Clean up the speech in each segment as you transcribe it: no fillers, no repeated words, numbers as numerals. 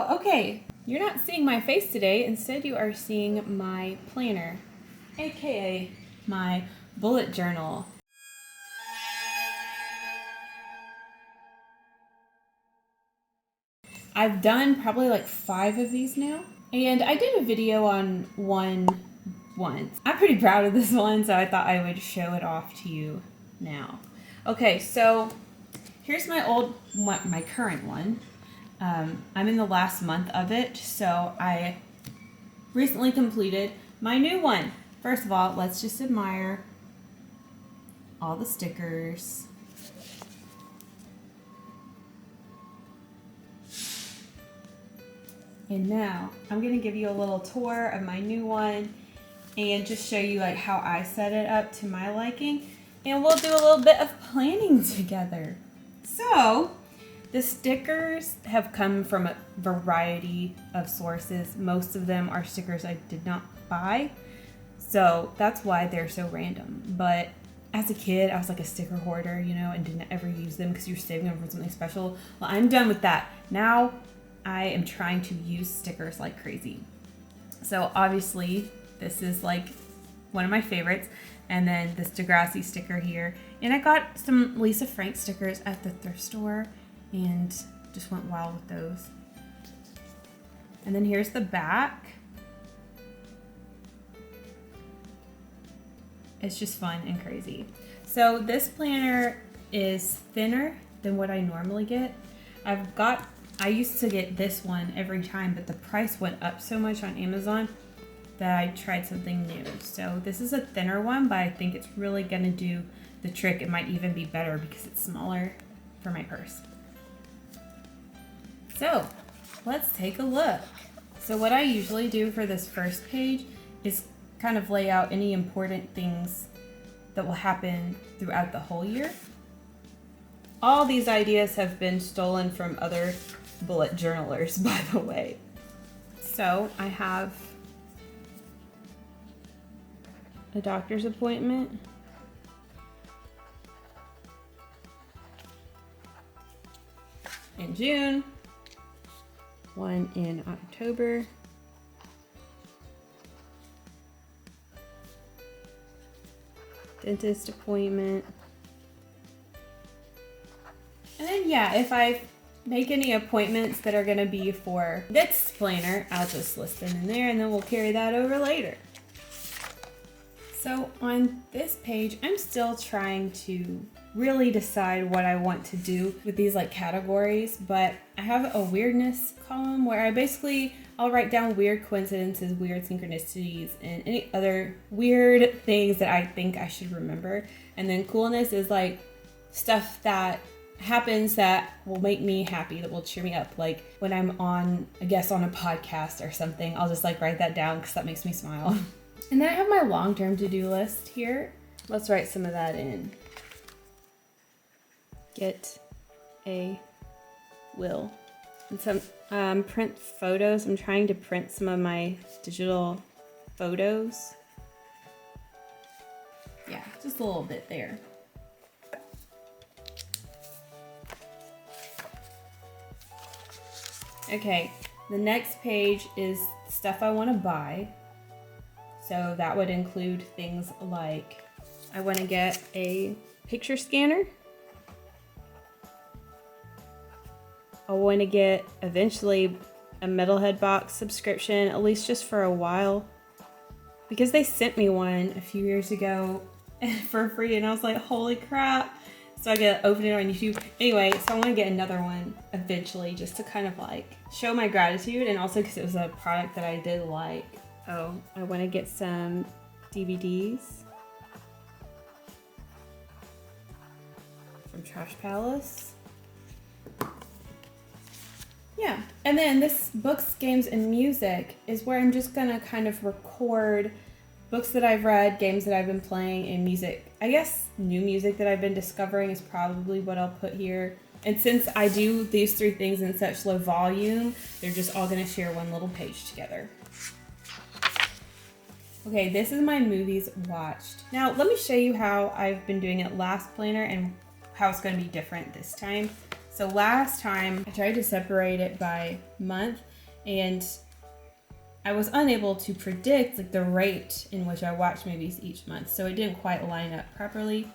okay, you're not seeing my face today. Instead, you are seeing my planner, aka my bullet journal. I've done probably like 5 of these now, and I did a video on one once. I'm pretty proud of this one, so I thought I would show it off to you now. Okay, so here's my current one. I'm in the last month of it, so I recently completed my new one. First of all, let's just admire all the stickers. And now I'm gonna give you a little tour of my new one and just show you like how I set it up to my liking. And we'll do a little bit of planning together. So the stickers have come from a variety of sources. Most of them are stickers I did not buy. So that's why they're so random. But as a kid, I was like a sticker hoarder, you know, and didn't ever use them because you're saving them for something special. Well, I'm done with that. Now I am trying to use stickers like crazy. So obviously this is like one of my favorites. And then this Degrassi sticker here. And I got some Lisa Frank stickers at the thrift store and just went wild with those. And then here's the back. It's just fun and crazy. So this planner is thinner than what I normally get. I used to get this one every time, but the price went up so much on Amazon that I tried something new. So this is a thinner one, but I think it's really gonna do the trick. It might even be better because it's smaller for my purse. So let's take a look. So what I usually do for this first page is kind of lay out any important things that will happen throughout the whole year. All these ideas have been stolen from other bullet journalers, by the way. So I have a doctor's appointment, in June, one in October, dentist appointment, and then yeah, if I make any appointments that are going to be for this planner, I'll just list them in there and then we'll carry that over later. So on this page, I'm still trying to really decide what I want to do with these like categories, but I have a weirdness column where I'll write down weird coincidences, weird synchronicities, and any other weird things that I think I should remember. And then coolness is like stuff that happens that will make me happy, that will cheer me up. Like when I'm on a guest on a podcast or something, I'll just like write that down because that makes me smile. And then I have my long-term to-do list here. Let's write some of that in. Get a will. And some print photos. I'm trying to print some of my digital photos. Yeah, just a little bit there. Okay, the next page is stuff I want to buy. So that would include things like I want to get a picture scanner. I want to get eventually a Metalhead box subscription, at least just for a while, because they sent me one a few years ago for free and I was like, holy crap. So I get to open it on YouTube. Anyway, so I want to get another one eventually just to kind of like show my gratitude, and also because it was a product that I did like. Oh, I want to get some DVDs from Trash Palace. Yeah, and then this books, games, and music is where I'm just gonna kind of record books that I've read, games that I've been playing, and music. I guess new music that I've been discovering is probably what I'll put here. And since I do these 3 things in such low volume, they're just all gonna share one little page together. Okay, this is my movies watched. Now, let me show you how I've been doing it last planner and how it's gonna be different this time. So last time, I tried to separate it by month, and I was unable to predict like the rate in which I watch movies each month, so it didn't quite line up properly.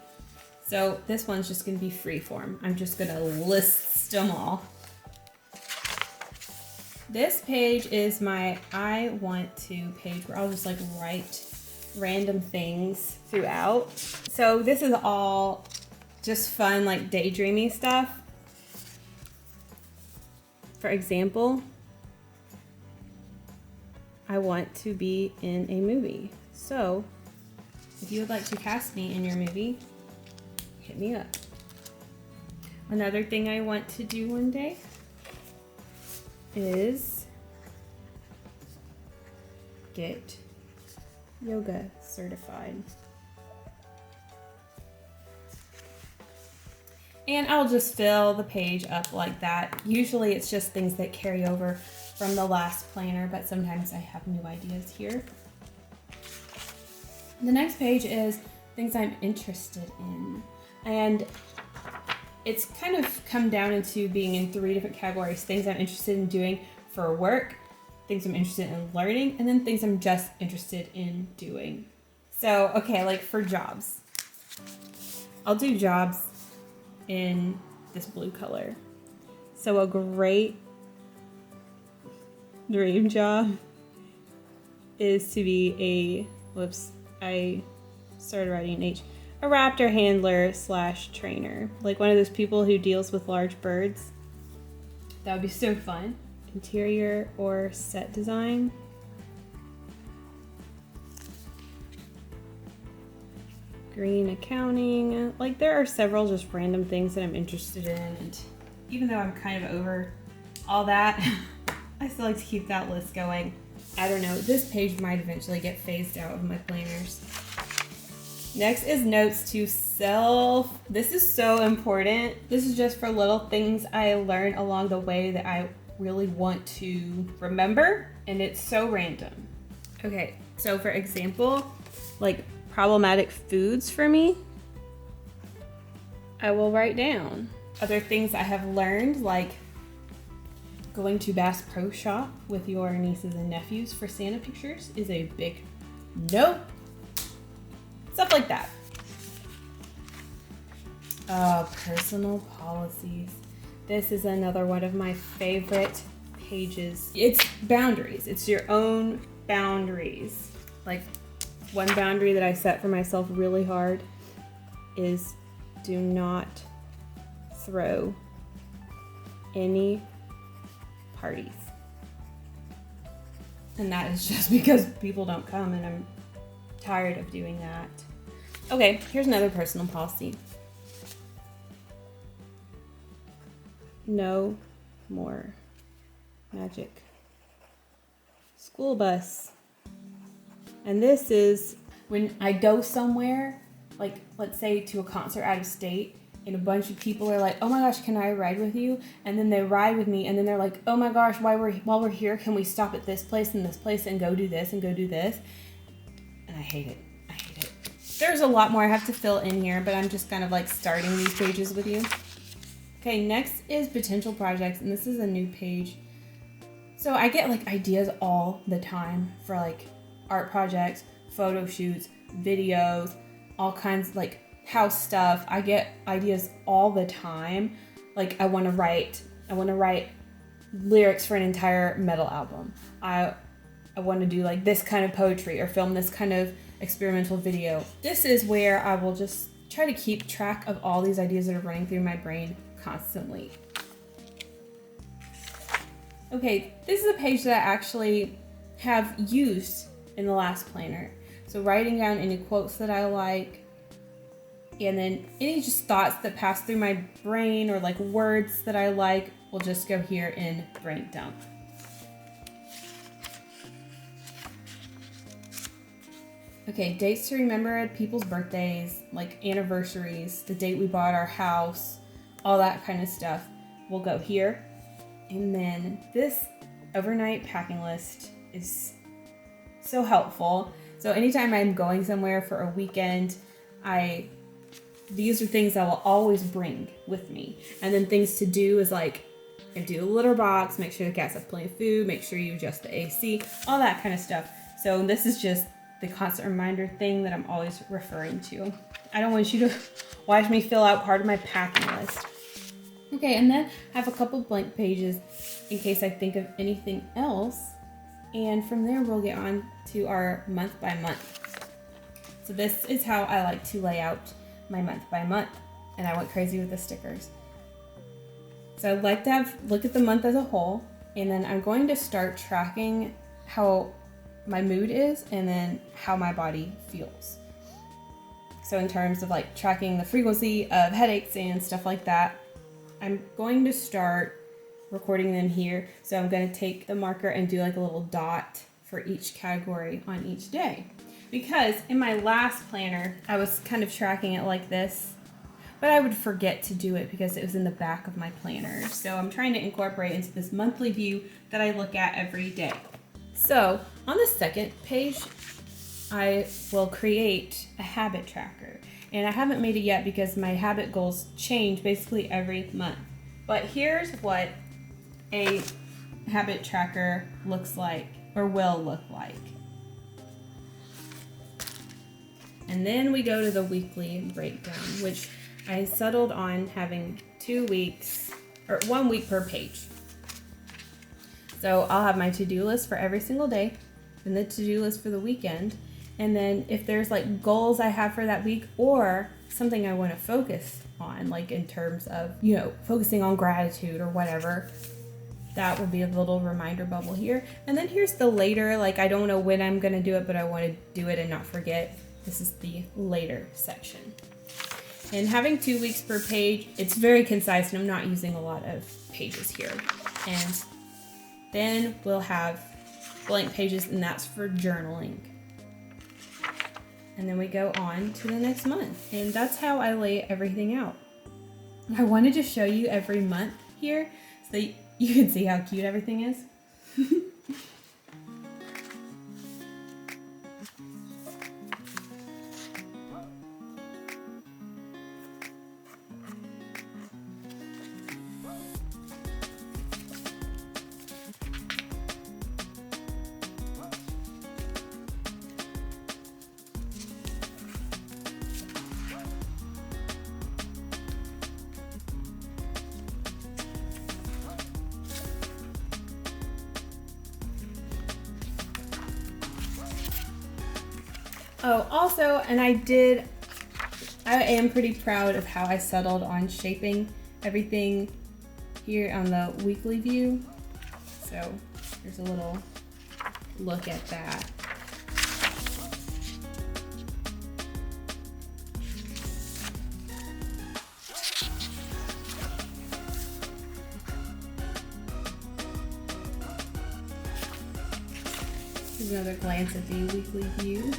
So this one's just gonna be freeform. I'm just gonna list them all. This page is my I want to page where I'll just like write random things throughout. So this is all just fun, like daydreamy stuff. For example, I want to be in a movie. So if you would like to cast me in your movie, hit me up. Another thing I want to do one day is get yoga certified. And I'll just fill the page up like that. Usually it's just things that carry over from the last planner, but sometimes I have new ideas here. The next page is things I'm interested in. And it's kind of come down into being in 3 different categories: things I'm interested in doing for work, things I'm interested in learning, and then things I'm just interested in doing. So, okay, like for jobs, I'll do jobs in this blue color. So a great dream job is to be I started writing an H, a raptor handler / trainer, like one of those people who deals with large birds. That would be so fun. Interior or set design. Green accounting. Like there are several just random things that I'm interested in, and even though I'm kind of over all that, I still like to keep that list going. I don't know, this page might eventually get phased out of my planners. Next is notes to self. This is so important. This is just for little things I learn along the way that I really want to remember, and it's so random. Okay, so for example, like problematic foods for me, I will write down. Other things I have learned, like going to Bass Pro Shop with your nieces and nephews for Santa pictures, is a big no. Stuff like that. Personal policies. This is another one of my favorite pages. It's boundaries. It's your own boundaries. Like one boundary that I set for myself really hard is do not throw any parties. And that is just because people don't come, and I'm tired of doing that. Okay, here's another personal policy. No more magic. School bus. And this is when I go somewhere, like let's say to a concert out of state, and a bunch of people are like, oh my gosh, can I ride with you? And then they ride with me, and then they're like, oh my gosh, while we're here, can we stop at this place and this place and go do this and go do this? And I hate it. I hate it. There's a lot more I have to fill in here, but I'm just kind of like starting these pages with you. Okay, next is potential projects, and this is a new page. So I get like ideas all the time for like art projects, photo shoots, videos, all kinds, like house stuff. I get ideas all the time. Like I want to write lyrics for an entire metal album. I want to do like this kind of poetry or film this kind of experimental video. This is where I will just try to keep track of all these ideas that are running through my brain constantly. Okay, this is a page that I actually have used in the last planner. So writing down any quotes that I like, and then any just thoughts that pass through my brain or like words that I like will just go here in brain dump. Okay, dates to remember at people's birthdays, like anniversaries, the date we bought our house, all that kind of stuff will go here. And then this overnight packing list is so helpful. So anytime I'm going somewhere for a weekend, these are things I will always bring with me. And then things to do is like empty the litter box, make sure the cats have plenty of food, make sure you adjust the AC, all that kind of stuff. So this is just the constant reminder thing that I'm always referring to. I don't want you to watch me fill out part of my packing list. Okay, and then I have a couple blank pages in case I think of anything else. And from there, we'll get on to our month by month. So this is how I like to lay out my month by month. And I went crazy with the stickers. So I'd like to look at the month as a whole. And then I'm going to start tracking how my mood is and then how my body feels. So in terms of like tracking the frequency of headaches and stuff like that, I'm going to start recording them here. So I'm going to take the marker and do like a little dot for each category on each day. Because in my last planner, I was kind of tracking it like this, but I would forget to do it because it was in the back of my planner. So I'm trying to incorporate into this monthly view that I look at every day. So on the second page, I will create a habit tracker. And I haven't made it yet because my habit goals change basically every month. But here's what a habit tracker looks like, or will look like. And then we go to the weekly breakdown, which I settled on having 2 weeks, or 1 week per page. So I'll have my to-do list for every single day, and the to-do list for the weekend. And then if there's like goals I have for that week or something I want to focus on, like in terms of, you know, focusing on gratitude or whatever, that will be a little reminder bubble here. And then here's the later, like I don't know when I'm going to do it, but I want to do it and not forget. This is the later section. And having 2 weeks per page, it's very concise and I'm not using a lot of pages here. And then we'll have blank pages, and that's for journaling. And then we go on to the next month. And that's how I lay everything out. I wanted to show you every month here so that you can see how cute everything is. Oh, also, and I am pretty proud of how I settled on shaping everything here on the weekly view. So here's a little look at that. Here's another glance at the weekly view.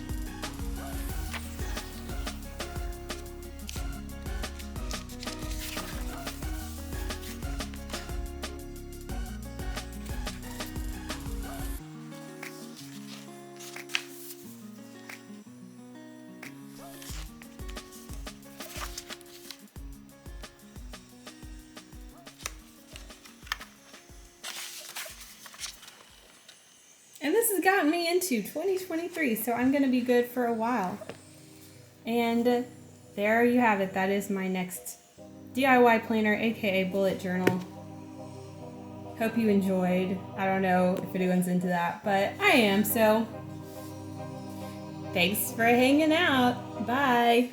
And this has gotten me into 2023, so I'm going to be good for a while. And there you have it. That is my next DIY planner, aka bullet journal. Hope you enjoyed. I don't know if anyone's into that, but I am, so thanks for hanging out. Bye.